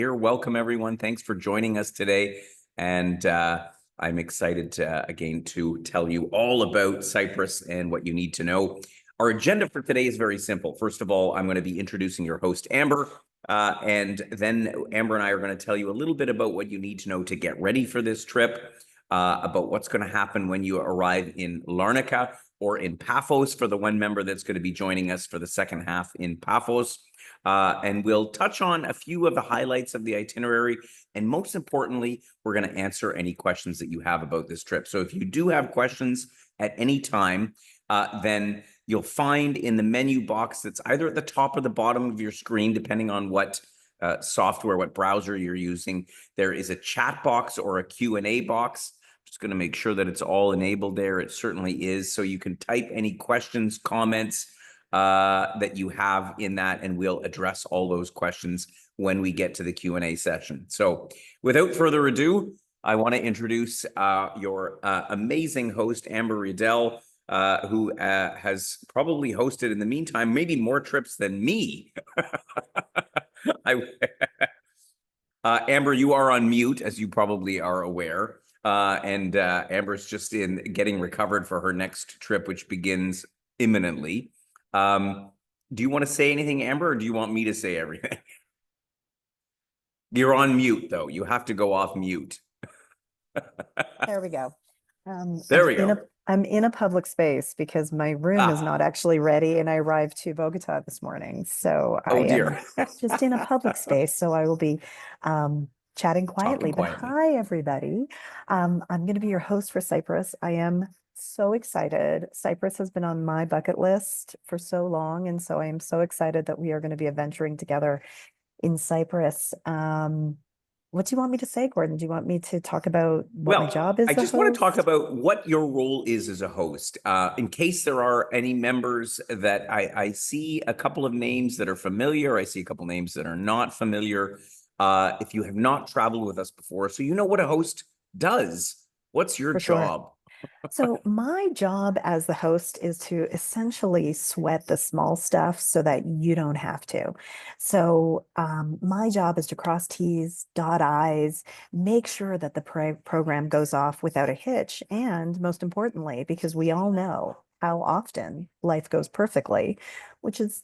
Here, welcome everyone. Thanks for joining us today. And I'm excited again to tell you all about Cyprus and what you need to know. Our agenda for today is very simple. First of all, I'm going to be introducing your host, Amber. And then Amber and I are going to tell you a little bit about what you need to know to get ready for this trip, about what's going to happen when you arrive in Larnaca or in Paphos for the one member that's going to be joining us for the second half in Paphos. And we'll touch on a few of the highlights of the itinerary. And most importantly, we're going to answer any questions that you have about this trip. So if you do have questions at any time, then you'll find in the menu box that's either at the top or the bottom of your screen, depending on what software, what browser you're using, there is a chat box or a Q&A box. Just going to make sure that it's all enabled there. It certainly is. So you can type any questions, comments, that you have in that, and we'll address all those questions when we get to the Q&A session. So without further ado, I want to introduce your amazing host, Amber Riedel, who has probably hosted in the meantime, maybe more trips than me. Amber, you are on mute, as you probably are aware. And Amber's just in getting recovered for her next trip, which begins imminently. Do you want to say anything, Amber, or do you want me to say everything? You're on mute, though. You have to go off mute. There we go. There we go. I'm in a public space because my room is not actually ready, and I arrived to Bogota this morning. So I am just in a public space. So I will be chatting quietly. But hi, everybody. I'm going to be your host for Cyprus. I am so excited. Cyprus has been on my bucket list for so long. And so I am so excited that we are going to be adventuring together in Cyprus. What do you want me to say, Gordon? Do you want me to talk about what my job is? I just want to talk about what your role is as a host. In case there are any members that I see a couple of names that are familiar, I see a couple of names that are not familiar. If you have not traveled with us before, so you know what a host does. What's your job? So my job as the host is to essentially sweat the small stuff so that you don't have to. So my job is to cross T's, dot I's, make sure that the program goes off without a hitch. And most importantly, because we all know how often life goes perfectly, which is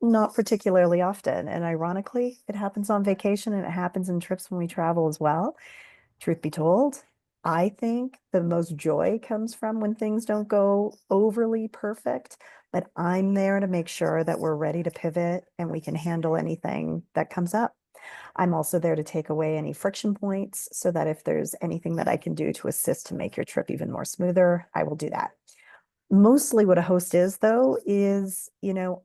not particularly often. And ironically, it happens on vacation and it happens in trips when we travel as well. Truth be told, I think the most joy comes from when things don't go overly perfect, but I'm there to make sure that we're ready to pivot and we can handle anything that comes up. I'm also there to take away any friction points so that if there's anything that I can do to assist to make your trip even more smoother, I will do that. Mostly what a host is, though, is,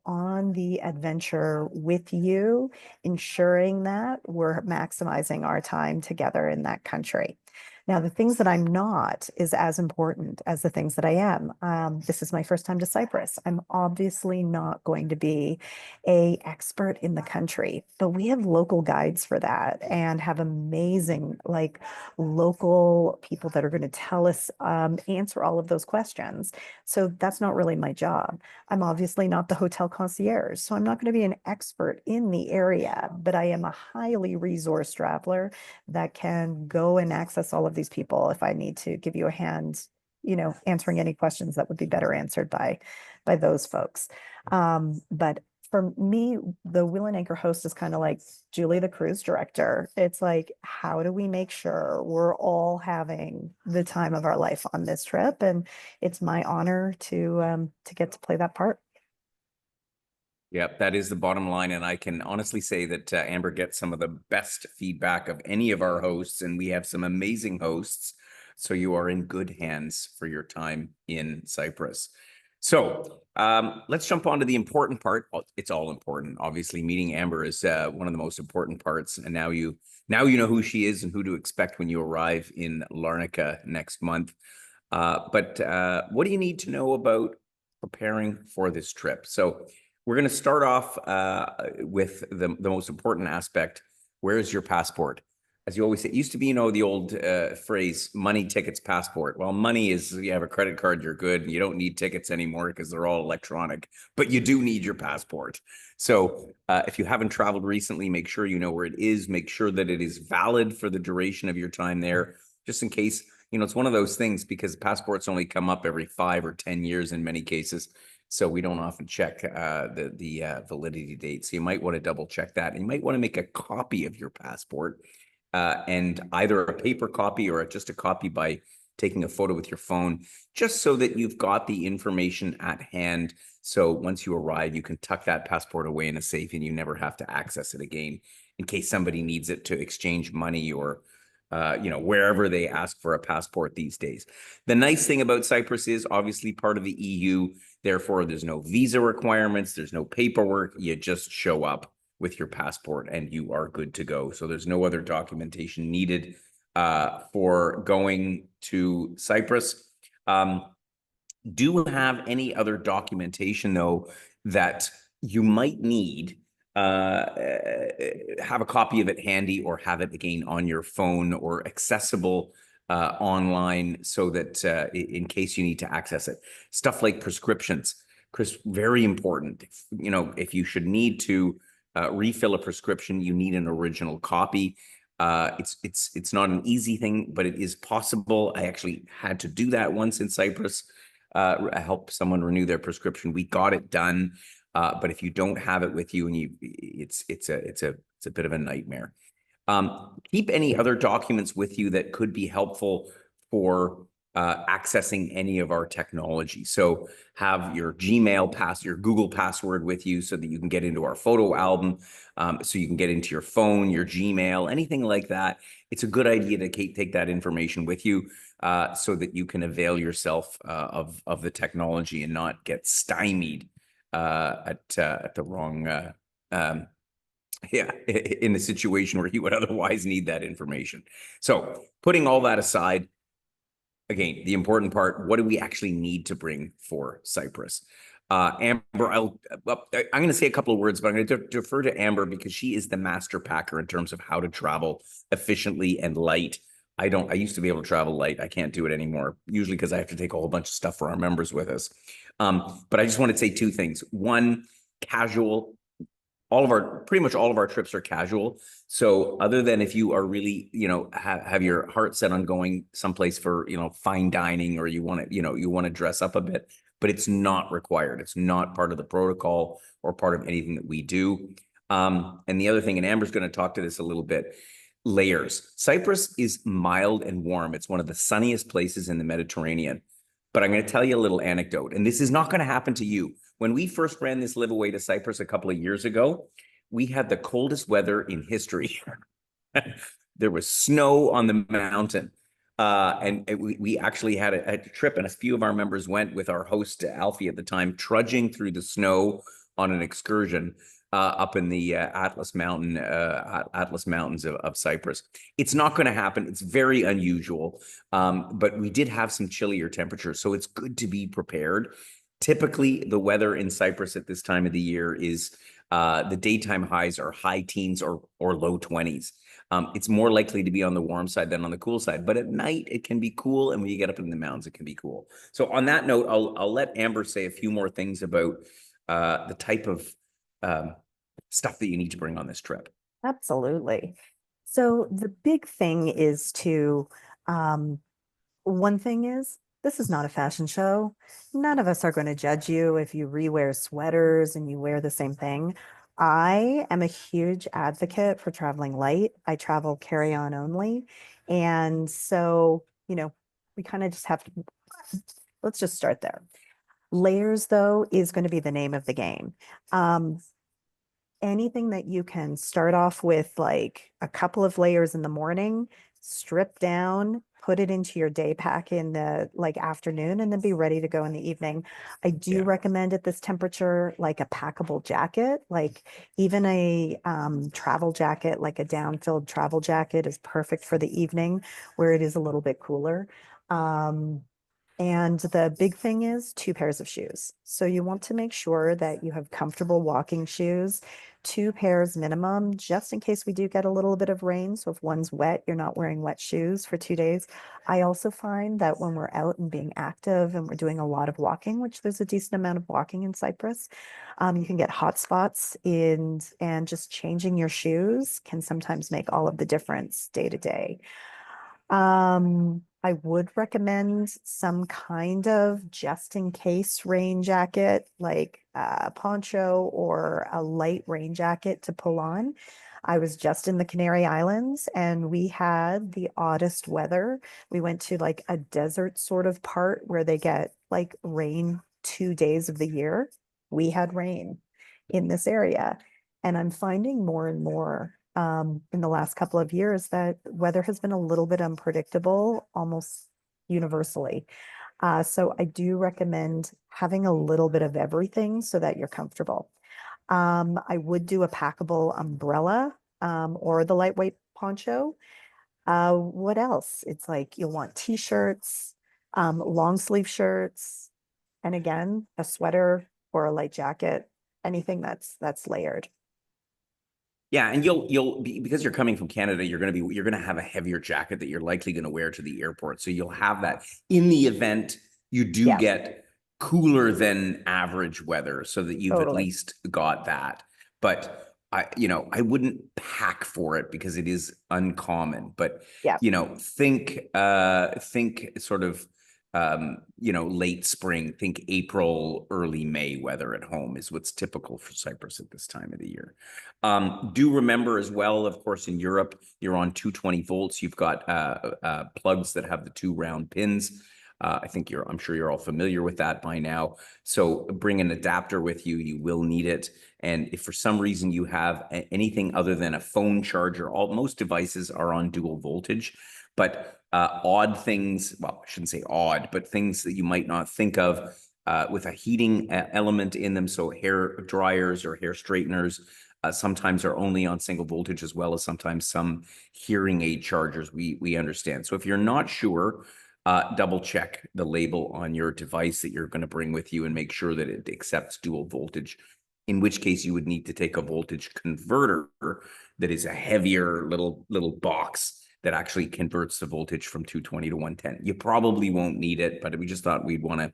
on the adventure with you, ensuring that we're maximizing our time together in that country. Now, the things that I'm not is as important as the things that I am. This is my first time to Cyprus. I'm obviously not going to be an expert in the country, but we have local guides for that and have amazing, local people that are going to tell us, answer all of those questions. So that's not really my job. I'm obviously not the hotel concierge, so I'm not going to be an expert in the area, but I am a highly resourced traveler that can go and access all of these people if I need to give you a hand, answering any questions that would be better answered by those folks. But for me, the Wheel and Anchor host is kind of like Julie, the cruise director. It's like, how do we make sure we're all having the time of our life on this trip? And it's my honor to get to play that part. Yep, that is the bottom line. And I can honestly say that Amber gets some of the best feedback of any of our hosts, and we have some amazing hosts. So you are in good hands for your time in Cyprus. So let's jump on to the important part. Well, it's all important. Obviously, meeting Amber is one of the most important parts. And now you know who she is and who to expect when you arrive in Larnaca next month. But what do you need to know about preparing for this trip? So we're going to start off with the most important aspect. Where is your passport? as you always say, it used to be, the old phrase, money, tickets, passport. Well, money is, you have a credit card, you're good. You don't need tickets anymore because they're all electronic, but you do need your passport. So if you haven't traveled recently, make sure you know where it is. Make sure that it is valid for the duration of your time there, just in case, it's one of those things because passports only come up every 5 or 10 years in many cases. So we don't often check the validity date. So you might want to double check that. And you might want to make a copy of your passport, and either a paper copy or just a copy by taking a photo with your phone, just so that you've got the information at hand. So once you arrive, you can tuck that passport away in a safe and you never have to access it again in case somebody needs it to exchange money or wherever they ask for a passport these days. The nice thing about Cyprus is obviously part of the EU. Therefore, there's no visa requirements. There's no paperwork. You just show up with your passport and you are good to go. So there's no other documentation needed for going to Cyprus. Do have any other documentation, though, that you might need, have a copy of it handy or have it again on your phone or accessible online so that in case you need to access it. Stuff like prescriptions, Chris, very important. If you should need to refill a prescription, you need an original copy. It's not an easy thing, but it is possible. I actually had to do that once in Cyprus, help someone renew their prescription. We got it done, but if you don't have it with you, and it's a bit of a nightmare. Keep any other documents with you that could be helpful for accessing any of our technology. So have your your Google password with you so that you can get into our photo album, so you can get into your phone, your Gmail, anything like that. It's a good idea to take that information with you so that you can avail yourself of the technology and not get stymied at the wrong in a situation where you would otherwise need that information. So putting all that aside, again, the important part, what do we actually need to bring for Cyprus? Amber, I'm going to say a couple of words, but I'm going to defer to Amber because she is the master packer in terms of how to travel efficiently and light. I used to be able to travel light. I can't do it anymore, usually because I have to take a whole bunch of stuff for our members with us. But I just want to say two things. One, casual. Pretty much all of our trips are casual. So other than if you are really, have your heart set on going someplace for, fine dining, or you want to dress up a bit, but it's not required. It's not part of the protocol or part of anything that we do. And the other thing, and Amber's going to talk to this a little bit, layers. Cyprus is mild and warm. It's one of the sunniest places in the Mediterranean. But I'm going to tell you a little anecdote, and this is not going to happen to you. When we first ran this LiveAway to Cyprus a couple of years ago, we had the coldest weather in history. There was snow on the mountain. And we actually had a trip, and a few of our members went with our host, Alfie, at the time, trudging through the snow on an excursion up in the Atlas Mountains of Cyprus. It's not going to happen. It's very unusual, but we did have some chillier temperatures, so it's good to be prepared. Typically, the weather in Cyprus at this time of the year is the daytime highs are high teens or low 20s. It's more likely to be on the warm side than on the cool side, but at night it can be cool, and when you get up in the mountains, it can be cool. So on that note, I'll let Amber say a few more things about the type of stuff that you need to bring on this trip. Absolutely. So the big thing is one thing is, this is not a fashion show. None of us are going to judge you if you rewear sweaters and you wear the same thing. I am a huge advocate for traveling light. I travel carry-on only. And so, we kind of just have to, let's just start there. Layers, though, is going to be the name of the game. Anything that you can start off with, like a couple of layers in the morning, strip down, put it into your day pack in the afternoon, and then be ready to go in the evening. I do recommend at this temperature, like a packable jacket, like even a travel jacket, like a down-filled travel jacket is perfect for the evening where it is a little bit cooler. And the big thing is 2 pairs of shoes. So you want to make sure that you have comfortable walking shoes, 2 pairs minimum, just in case we do get a little bit of rain. So if one's wet, you're not wearing wet shoes for 2 days. I also find that when we're out and being active and we're doing a lot of walking, which there's a decent amount of walking in Cyprus, you can get hot spots in, and just changing your shoes can sometimes make all of the difference day to day. I would recommend some kind of just in case rain jacket, like a poncho or a light rain jacket to pull on. I was just in the Canary Islands and we had the oddest weather. We went to like a desert sort of part where they get like rain 2 days of the year. We had rain in this area. And I'm finding more and more in the last couple of years that weather has been a little bit unpredictable almost universally. So I do recommend having a little bit of everything so that you're comfortable. I would do a packable umbrella or the lightweight poncho. What else? It's like you'll want t-shirts, long sleeve shirts, and again, a sweater or a light jacket, anything that's layered. Yeah, and you'll be, because you're coming from Canada, you're gonna have a heavier jacket that you're likely gonna wear to the airport. So you'll have that in the event you do Yeah, get cooler than average weather, so that you've at totally. least got that. But I wouldn't pack for it because it is uncommon. But Yeah. think sort of late spring, think April, early May weather at home is what's typical for Cyprus at this time of the year. Do remember as well, of course, in Europe, you're on 220 volts. You've got plugs that have the 2 round pins. I'm sure you're all familiar with that by now. So bring an adapter with you. You will need it. And if for some reason you have anything other than a phone charger, most devices are on dual voltage. But odd things, well, I shouldn't say odd, but things that you might not think of with a heating element in them. So hair dryers or hair straighteners sometimes are only on single voltage, as well as sometimes some hearing aid chargers. We understand. So if you're not sure, double check the label on your device that you're going to bring with you and make sure that it accepts dual voltage. In which case, you would need to take a voltage converter that is a heavier little box that actually converts the voltage from 220 to 110. You probably won't need it, but we just thought we'd want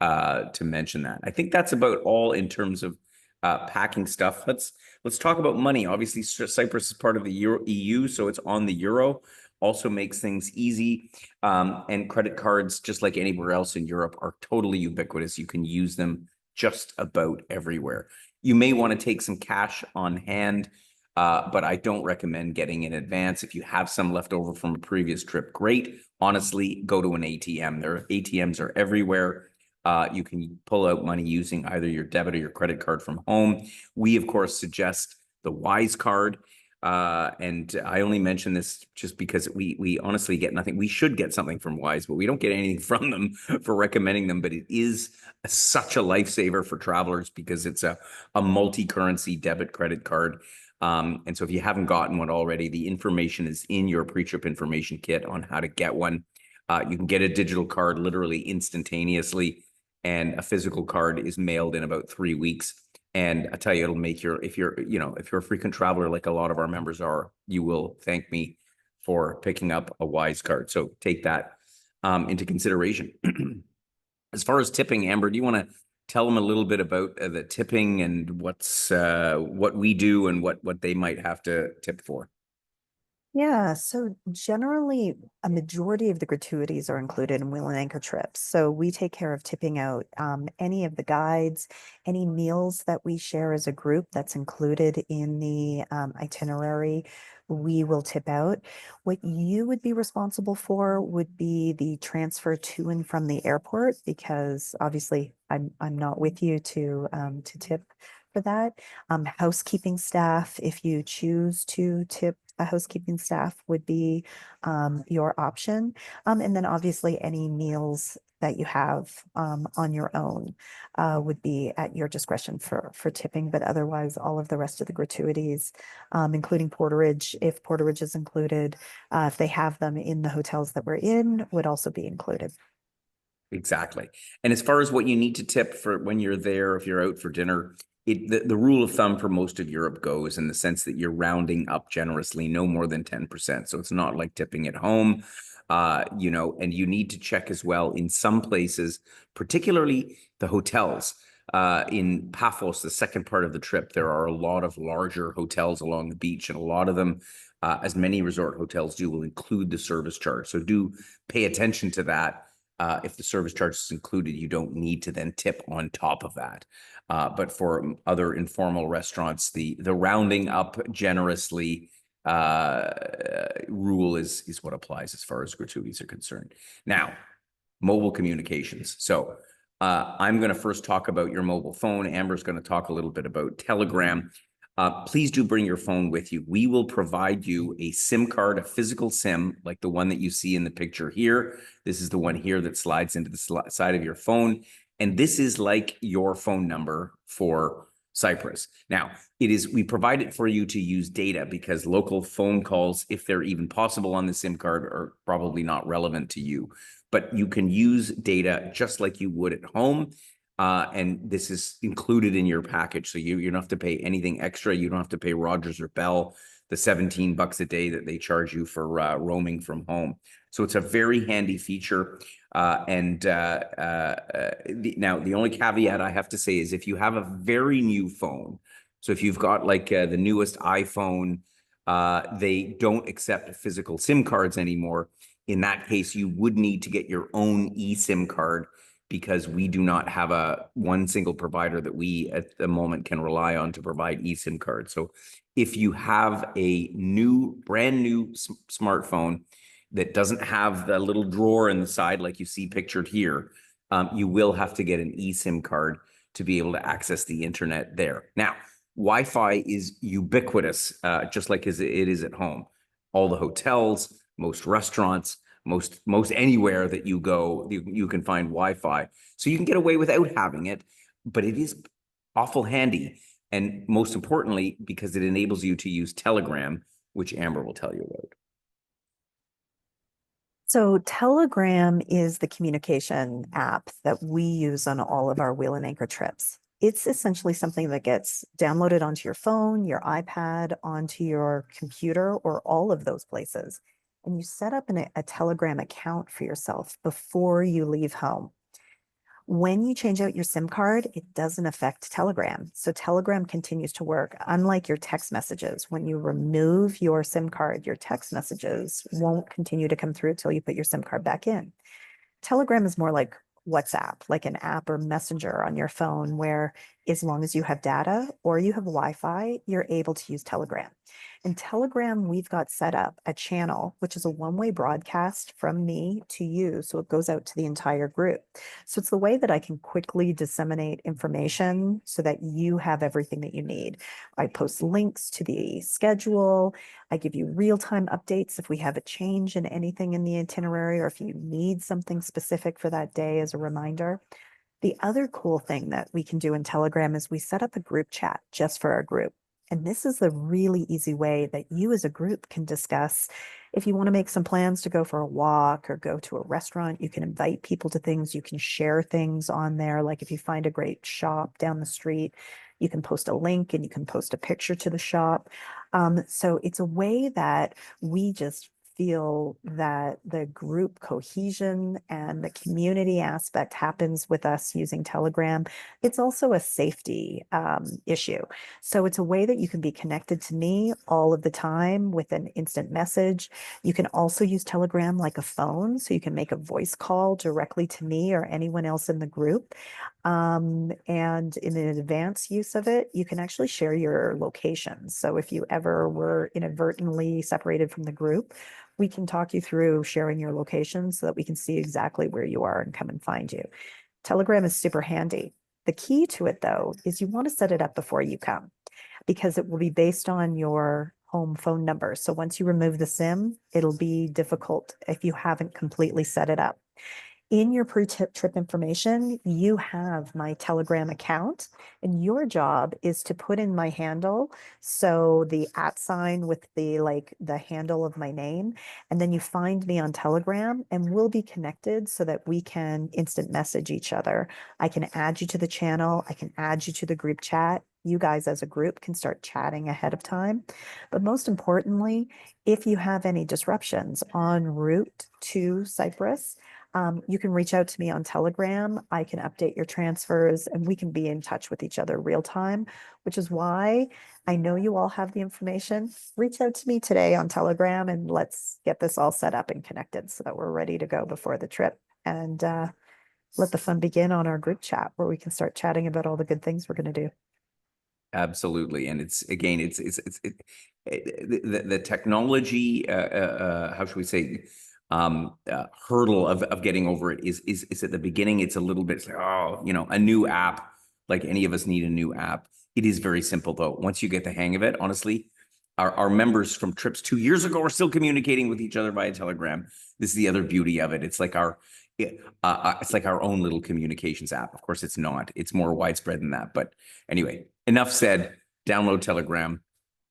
to mention that. I think that's about all in terms of packing stuff. Let's talk about money. Obviously, Cyprus is part of the EU, so it's on the euro. Also makes things easy. And credit cards, just like anywhere else in Europe, are totally ubiquitous. You can use them just about everywhere. You may want to take some cash on hand, but I don't recommend getting in advance. If you have some left over from a previous trip, great. Honestly, go to an ATM. Their ATMs are everywhere. You can pull out money using either your debit or your credit card from home. We, of course, suggest the Wise card. And I only mention this just because we honestly get nothing. We should get something from Wise, but we don't get anything from them for recommending them. But it is such a lifesaver for travelers because it's a multi-currency debit credit card. And so if you haven't gotten one already, the information is in your pre-trip information kit on how to get one. You can get a digital card literally instantaneously, and a physical card is mailed in about 3 weeks. And I tell you, it'll make if you're a frequent traveler like a lot of our members are, you will thank me for picking up a Wise card. So take that into consideration. As far as tipping, Amber, do you want to tell them a little bit about the tipping and what we do and what they might have to tip for? Yeah, so generally, a majority of the gratuities are included in Wheel and Anchor trips. So we take care of tipping out any of the guides, any meals that we share as a group that's included in the itinerary, we will tip out. What you would be responsible for would be the transfer to and from the airport, because obviously I'm not with you to tip for that. Housekeeping staff, if you choose to tip a housekeeping staff would be your option. And then obviously any meals that you have on your own would be at your discretion for tipping, but otherwise all of the rest of the gratuities, including porterage, if porterage is included, if they have them in the hotels that we're in, would also be included. Exactly. And as far as what you need to tip for when you're there, if you're out for dinner, the rule of thumb for most of Europe goes in the sense that you're rounding up generously, no more than 10%. So it's not like tipping at home, and you need to check as well in some places, particularly the hotels. In Paphos, the second part of the trip, there are a lot of larger hotels along the beach, and a lot of them, as many resort hotels do, will include the service charge. So do pay attention to that. If the service charge is included, you don't need to then tip on top of that. But for other informal restaurants, the rounding up generously rule is what applies as far as gratuities are concerned. Now, mobile communications. So I'm going to first talk about your mobile phone. Amber's going to talk a little bit about Telegram. Please do bring your phone with you. We will provide you a SIM card, a physical SIM, like the one that you see in the picture here. This is the one here that slides into the side of your phone. And this is like your phone number for Cyprus. Now, we provide it for you to use data because local phone calls, if they're even possible on the SIM card, are probably not relevant to you. But you can use data just like you would at home. And this is included in your package. So you don't have to pay anything extra. You don't have to pay Rogers or Bell the $17 a day that they charge you for roaming from home. So it's a very handy feature. Now, the only caveat I have to say is if you have a very new phone, so if you've got like the newest iPhone, they don't accept physical SIM cards anymore. In that case, you would need to get your own eSIM card because we do not have one single provider that we at the moment can rely on to provide eSIM cards. So if you have a brand new smartphone that doesn't have the little drawer in the side like you see pictured here, you will have to get an eSIM card to be able to access the internet there. Now, Wi-Fi is ubiquitous, just like as it is at home. All the hotels, most restaurants, most anywhere that you go, you can find Wi-Fi. So you can get away without having it, but it is awful handy. And most importantly, because it enables you to use Telegram, which Amber will tell you about. So Telegram is the communication app that we use on all of our Wheel and Anchor trips. It's essentially something that gets downloaded onto your phone, your iPad, onto your computer, or all of those places. And you set up a Telegram account for yourself before you leave home. When you change out your SIM card, it doesn't affect Telegram. So Telegram continues to work, unlike your text messages. When you remove your SIM card, your text messages won't continue to come through until you put your SIM card back in. Telegram is more like WhatsApp, like an app or messenger on your phone, where as long as you have data or you have Wi-Fi, you're able to use Telegram. In Telegram, we've got set up a channel, which is a one-way broadcast from me to you. So it goes out to the entire group. So it's the way that I can quickly disseminate information so that you have everything that you need. I post links to the schedule. I give you real-time updates if we have a change in anything in the itinerary or if you need something specific for that day as a reminder. The other cool thing that we can do in Telegram is we set up a group chat just for our group. And this is the really easy way that you as a group can discuss if you want to make some plans to go for a walk or go to a restaurant. You can invite people to things. You can share things on there. Like if you find a great shop down the street, you can post a link and you can post a picture to the shop. So it's a way that we just feel that the group cohesion and the community aspect happens with us using Telegram. It's also a safety issue. So it's a way that you can be connected to me all of the time with an instant message. You can also use Telegram like a phone, so you can make a voice call directly to me or anyone else in the group. And in an advanced use of it, you can actually share your location. So if you ever were inadvertently separated from the group, we can talk you through sharing your location so that we can see exactly where you are and come and find you. Telegram is super handy. The key to it, though, is you want to set it up before you come because it will be based on your home phone number. So once you remove the SIM, it'll be difficult if you haven't completely set it up. In your pre-trip information, you have my Telegram account, and your job is to put in my handle. So the @ sign with the handle of my name, and then you find me on Telegram, and we'll be connected so that we can instant message each other. I can add you to the channel. I can add you to the group chat. You guys as a group can start chatting ahead of time. But most importantly, if you have any disruptions en route to Cyprus, you can reach out to me on Telegram. I can update your transfers and we can be in touch with each other real time, which is why I know you all have the information. Reach out to me today on Telegram and let's get this all set up and connected so that we're ready to go before the trip. And let the fun begin on our group chat where we can start chatting about all the good things we're going to do. Absolutely. And it's again, the technology, how should we say, hurdle of getting over it is at the beginning, it's a little bit like, oh, a new app, like any of us need a new app. It is very simple though. Once you get the hang of it, honestly, our members from trips 2 years ago are still communicating with each other via Telegram. This is the other beauty of it. It's like it's like our own little communications app. Of course, it's not. It's more widespread than that. But anyway, enough said. Download Telegram,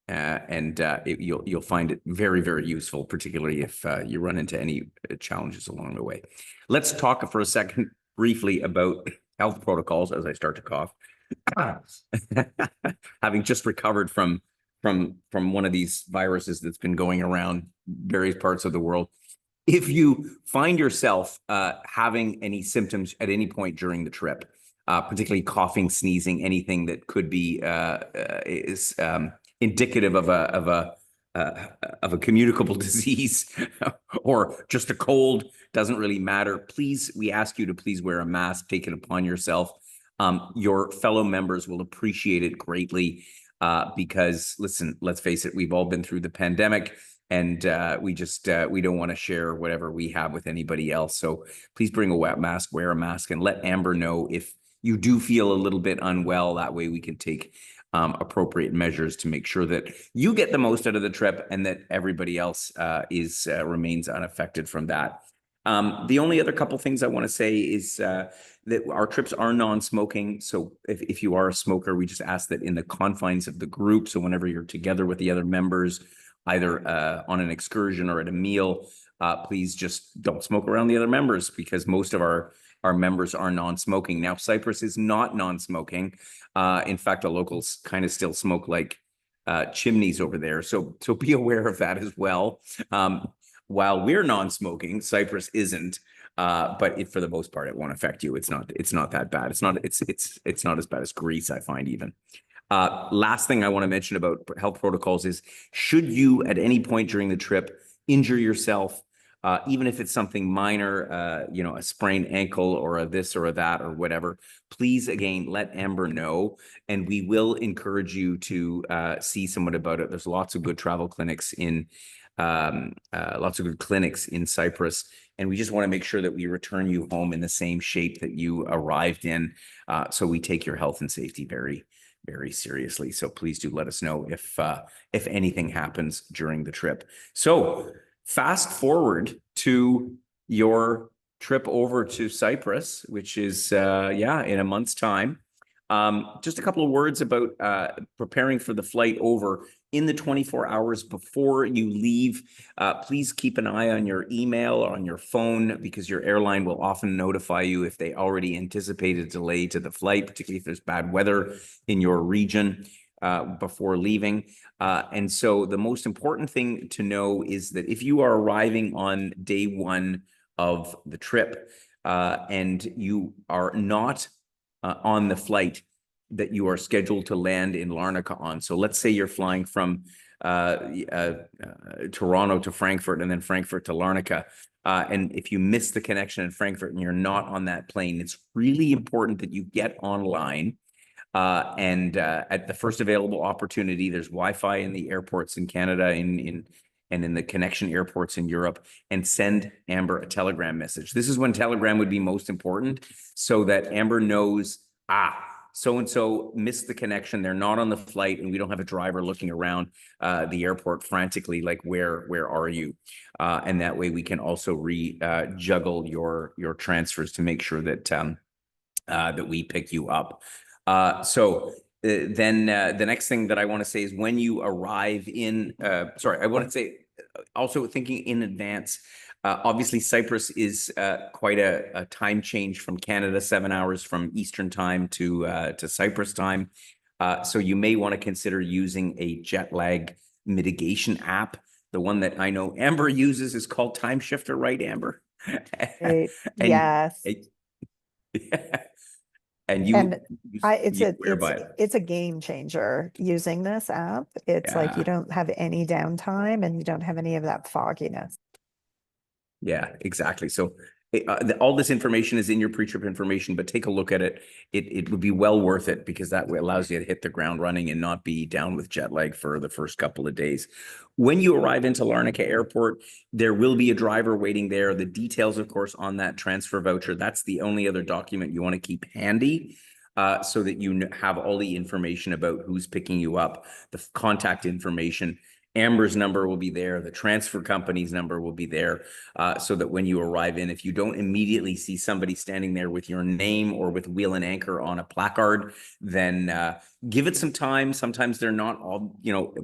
and you'll find it very, very useful, particularly if you run into any challenges along the way. Let's talk for a second briefly about health protocols as I start to cough. Having just recovered from one of these viruses that's been going around various parts of the world. If you find yourself having any symptoms at any point during the trip, particularly coughing, sneezing, anything that could be is indicative of a communicable disease or just a cold, doesn't really matter. Please, we ask you to please wear a mask, take it upon yourself. Your fellow members will appreciate it greatly because, listen, let's face it, we've all been through the pandemic. And we don't want to share whatever we have with anybody else. So please bring a wet mask, wear a mask, and let Amber know if you do feel a little bit unwell. That way we can take appropriate measures to make sure that you get the most out of the trip and that everybody else remains unaffected from that. The only other couple things I want to say is that our trips are non-smoking. So if you are a smoker, we just ask that in the confines of the group. So whenever you're together with the other members, either on an excursion or at a meal, please just don't smoke around the other members because most of our members are non-smoking. Now, Cyprus is not non-smoking. In fact, the locals kind of still smoke like chimneys over there. So be aware of that as well. While we're non-smoking, Cyprus isn't. But for the most part, it won't affect you. It's not that bad. It's not as bad as Greece, I find even. Last thing I want to mention about health protocols is should you at any point during the trip injure yourself, even if it's something minor, a sprained ankle or a this or a that or whatever, please, again, let Amber know. And we will encourage you to see someone about it. There's lots of good travel clinics lots of good clinics in Cyprus. And we just want to make sure that we return you home in the same shape that you arrived in. So we take your health and safety very, very seriously. So please do let us know if anything happens during the trip. So fast forward to your trip over to Cyprus, which is in a month's time. Just a couple of words about preparing for the flight over. In the 24 hours before you leave, please keep an eye on your email or on your phone because your airline will often notify you if they already anticipate a delay to the flight, particularly if there's bad weather in your region before leaving. And so the most important thing to know is that if you are arriving on day one of the trip and you are not on the flight that you are scheduled to land in Larnaca on. So let's say you're flying from Toronto to Frankfurt and then Frankfurt to Larnaca. And if you miss the connection in Frankfurt and you're not on that plane, it's really important that you get online. And at the first available opportunity, there's Wi-Fi in the airports in Canada and in the connection airports in Europe, and send Amber a Telegram message. This is when Telegram would be most important so that Amber knows, so-and-so missed the connection. They're not on the flight, and we don't have a driver looking around the airport frantically, like, where are you? And that way we can also juggle your transfers to make sure that that we pick you up. Then the next thing that I want to say is when you arrive in, sorry, I want to say also thinking in advance. Obviously, Cyprus is quite a time change from Canada, 7 hours from Eastern time to Cyprus time. So you may want to consider using a jet lag mitigation app. The one that I know Amber uses is called Time Shifter, right, Amber? And Yes. and And you swear by it. it's a game changer using this app. It's like you Yeah. don't have any downtime and you don't have any of that fogginess. Yeah, exactly. So all this information is in your pre-trip information, but take a look at it. It would be well worth it because that way allows you to hit the ground running and not be down with jet lag for the first couple of days. When you arrive into Larnaca Airport, there will be a driver waiting there. The details, of course, on that transfer voucher, that's the only other document you want to keep handy. So that you have all the information about who's picking you up, the contact information. Amber's number will be there. The transfer company's number will be there, so that when you arrive in, if you don't immediately see somebody standing there with your name or with wheel and anchor on a placard, then give it some time. Sometimes they're not all,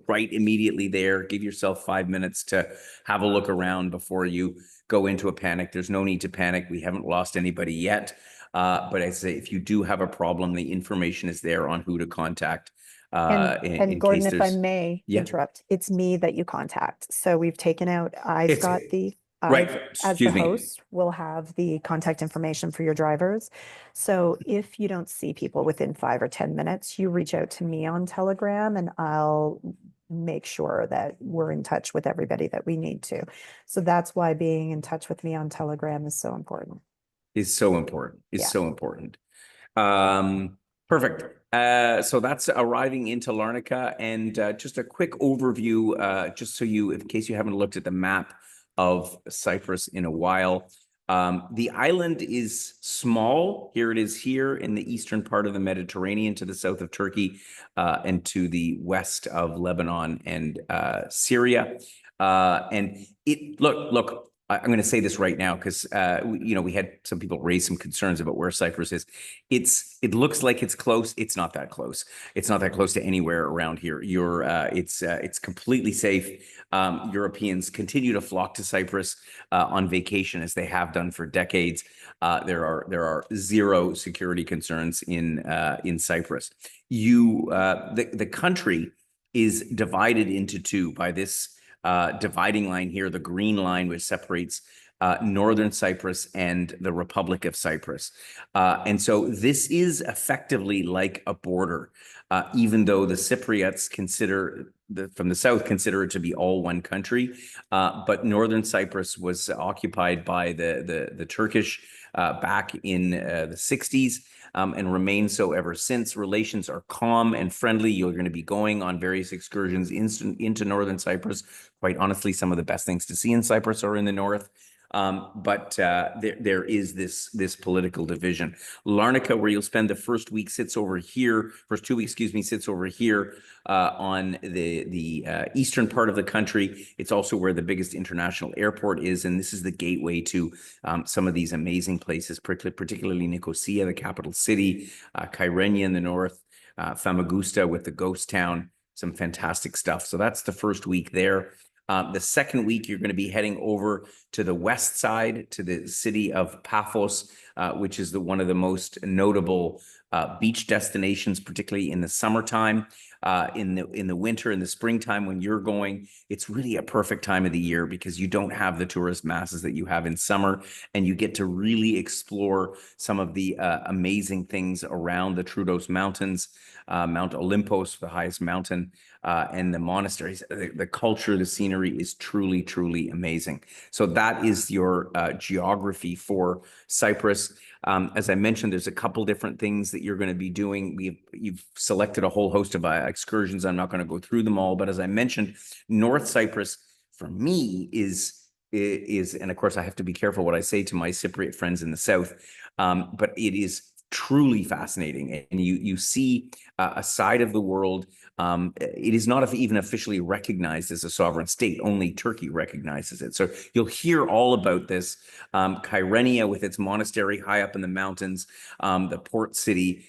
right immediately there. Give yourself 5 minutes to have a look around before you go into a panic. There's no need to panic. We haven't lost anybody yet. But I say, if you do have a problem, the information is there on who to contact And in Gordon, case if I there's, may yeah, interrupt, it's me that you contact. So we've taken out, it's I've, right. as the Excuse me. host, will have the contact information for your drivers. So if you don't see people within 5 or 10 minutes, you reach out to me on Telegram and I'll make sure that we're in touch with everybody that we need to. So that's why being in touch with me on Telegram is so important. Is so important. Is Yeah. so important. Um, Perfect. So that's arriving into Larnaca, and just a quick overview, just so in case you haven't looked at the map of Cyprus in a while. The island is small. Here it is here in the eastern part of the Mediterranean to the south of Turkey, and to the west of Lebanon and Syria. And look, I'm going to say this right now because we had some people raise some concerns about where Cyprus is. It looks like it's close. It's not that close. It's not that close to anywhere around here. It's completely safe. Europeans continue to flock to Cyprus on vacation as they have done for decades. There are zero security concerns in Cyprus. The country is divided into two by this dividing line here, the green line, which separates northern Cyprus and the Republic of Cyprus. And so this is effectively like a border, even though the Cypriots from the south consider it to be all one country. But northern Cyprus was occupied by the Turkish back in the 60s. And remain so ever since. Relations are calm and friendly. You're going to be going on various excursions into northern Cyprus. Quite honestly, some of the best things to see in Cyprus are in the north. But there is this political division. Larnaca, where you'll spend the first week, sits over here. First 2 weeks, excuse me, sits over here on the eastern part of the country. It's also where the biggest international airport is, and this is the gateway to some of these amazing places, particularly Nicosia, the capital city, Kyrenia in the north, Famagusta with the ghost town. Some fantastic stuff. So that's the first week there. The second week, you're going to be heading over to the west side, to the city of Paphos, which is one of the most notable beach destinations, particularly in the summertime. In the winter, in the springtime, when you're going, it's really a perfect time of the year because you don't have the tourist masses that you have in summer, and you get to really explore some of the amazing things around the Troodos Mountains, Mount Olympos, the highest mountain, and the monasteries. The culture, the scenery is truly, truly amazing. So that is your geography for Cyprus. As I mentioned, there's a couple different things that you're going to be doing. You've selected a whole host of excursions. I'm not going to go through them all, but as I mentioned, North Cyprus for me is, and of course I have to be careful what I say to my Cypriot friends in the south, but it is truly fascinating. And you see a side of the world. It is not even officially recognized as a sovereign state. Only Turkey recognizes it. So you'll hear all about this. Kyrenia with its monastery high up in the mountains, the port city,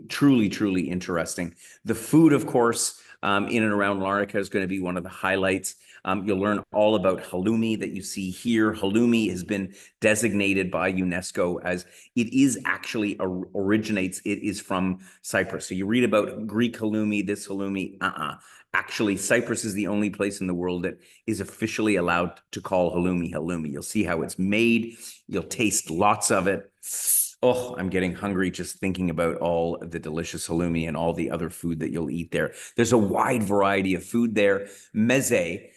truly, truly interesting. The food, of course, in and around Larnaca is going to be one of the highlights. You'll learn all about halloumi that you see here. Halloumi has been designated by UNESCO as it is actually originates, it is from Cyprus. So you read about Greek halloumi, this halloumi, Actually, Cyprus is the only place in the world that is officially allowed to call halloumi halloumi. You'll see how it's made. You'll taste lots of it. Oh, I'm getting hungry just thinking about all the delicious halloumi and all the other food that you'll eat there. There's a wide variety of food there. Meze,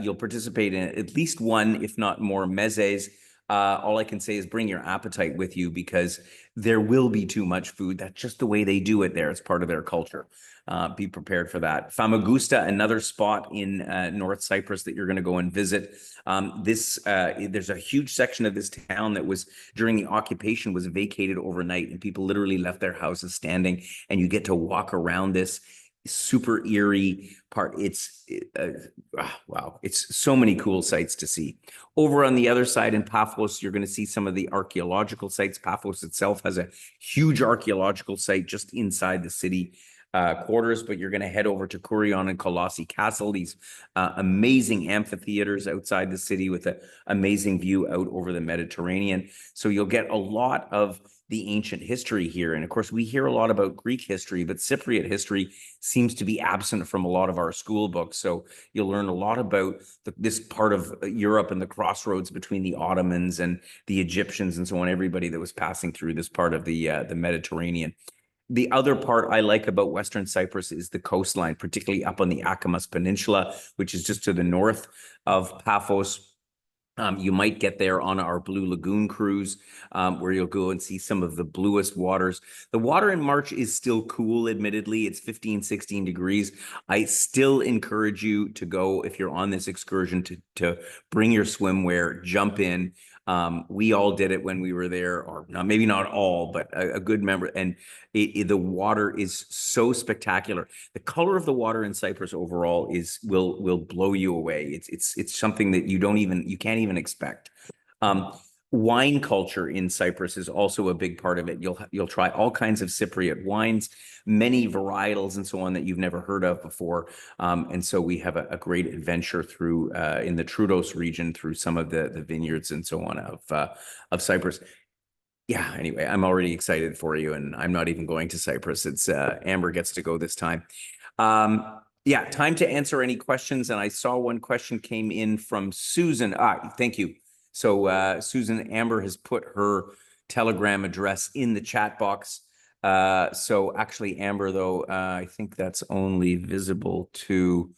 you'll participate in at least one, if not more, mezes. All I can say is bring your appetite with you because there will be too much food. That's just the way they do it there. It's part of their culture. Be prepared for that. Famagusta, another spot in North Cyprus that you're going to go and visit. There's a huge section of this town that was during the occupation was vacated overnight, and people literally left their houses standing, and you get to walk around this super eerie part. Wow, it's so many cool sights to see. Over on the other side in Paphos, you're going to see some of the archaeological sites. Paphos itself has a huge archaeological site just inside the city quarters, but you're going to head over to Kourion and Colossi Castle, these amazing amphitheaters outside the city with an amazing view out over the Mediterranean. So you'll get a lot of the ancient history here. And of course, we hear a lot about Greek history, but Cypriot history seems to be absent from a lot of our school books. So you'll learn a lot about this part of Europe and the crossroads between the Ottomans and the Egyptians and so on, everybody that was passing through this part of the Mediterranean. The other part I like about Western Cyprus is the coastline, particularly up on the Akamas Peninsula, which is just to the north of Paphos. You might get there on our Blue Lagoon cruise, where you'll go and see some of the bluest waters. The water in March is still cool, admittedly. It's 15, 16 degrees. I still encourage you to go, if you're on this excursion, to bring your swimwear, jump in. We all did it when we were there, or maybe not all, but a good member. And the water is so spectacular. The color of the water in Cyprus overall will blow you away. It's something that you can't even expect. Wine culture in Cyprus is also a big part of it. You'll try all kinds of Cypriot wines, many varietals and so on that you've never heard of before. And so we have a great adventure through in the Troodos region through some of the vineyards and so on of Cyprus. Yeah, anyway, I'm already excited for you, and I'm not even going to Cyprus. It's Amber gets to go this time. Yeah, time to answer any questions. And I saw one question came in from Susan. Thank you. So Susan, Amber has put her Telegram address in the chat box. So actually, Amber, though, I think that's only visible to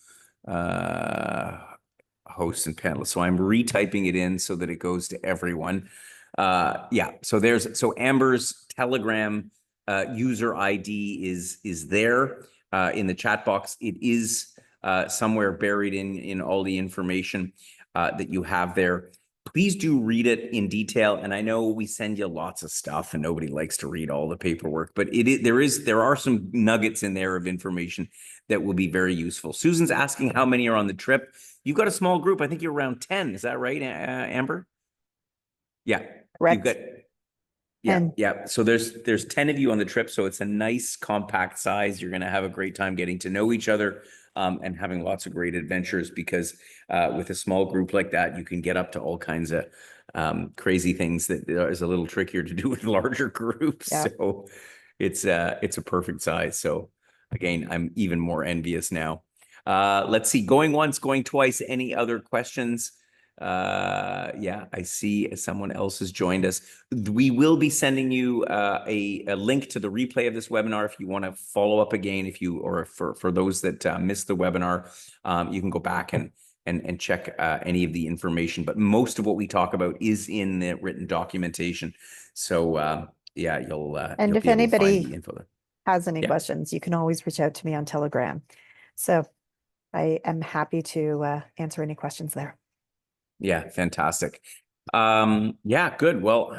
hosts and panelists. So I'm retyping it in so that it goes to everyone. Yeah, so Amber's Telegram user ID is there in the chat box. It is somewhere buried in all the information that you have there. Please do read it in detail. And I know we send you lots of stuff and nobody likes to read all the paperwork, but there are some nuggets in there of information that will be very useful. Susan's asking how many are on the trip. You've got a small group. I think you're around 10. Is that right, Amber? Yeah. Correct. You've got, yeah. So there's 10 of you on the trip. So it's a nice compact size. You're going to have a great time getting to know each other. And having lots of great adventures because with a small group like that, you can get up to all kinds of crazy things that is a little trickier to do with larger groups. Yeah. So it's a perfect size. So again, I'm even more envious now. Let's see, going once, going twice. Any other questions? Yeah, I see someone else has joined us. We will be sending you a link to the replay of this webinar if you want to follow up again. Or for those that missed the webinar, you can go back and check any of the information. But most of what we talk about is in the written documentation. So yeah, you'll if be able to anybody find the info there. Has any questions, you can always reach out to me on Telegram. So I am happy to answer any questions there. Yeah, fantastic. Yeah, good. Well,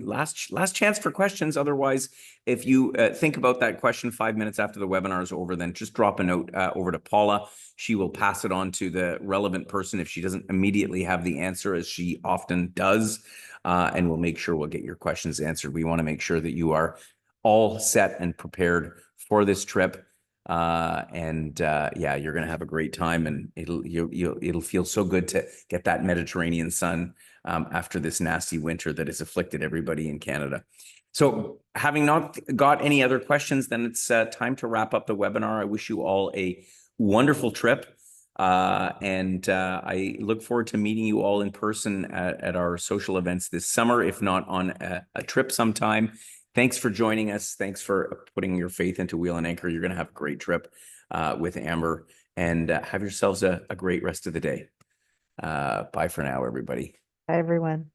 last chance for questions. Otherwise, if you think about that question 5 minutes after the webinar is over, then just drop a note over to Paula. She will pass it on to the relevant person if she doesn't immediately have the answer, as she often does. And we'll make sure we'll get your questions answered. We want to make sure that you are all set and prepared for this trip. Yeah, you're going to have a great time, and it'll feel so good to get that Mediterranean sun after this nasty winter that has afflicted everybody in Canada. So having not got any other questions, then it's time to wrap up the webinar. I wish you all a wonderful trip. I look forward to meeting you all in person at our social events this summer, if not on a trip sometime. Thanks for joining us. Thanks for putting your faith into Wheel and Anchor. You're going to have a great trip with Amber, and have yourselves a great rest of the day. Bye for now, everybody. Bye, everyone.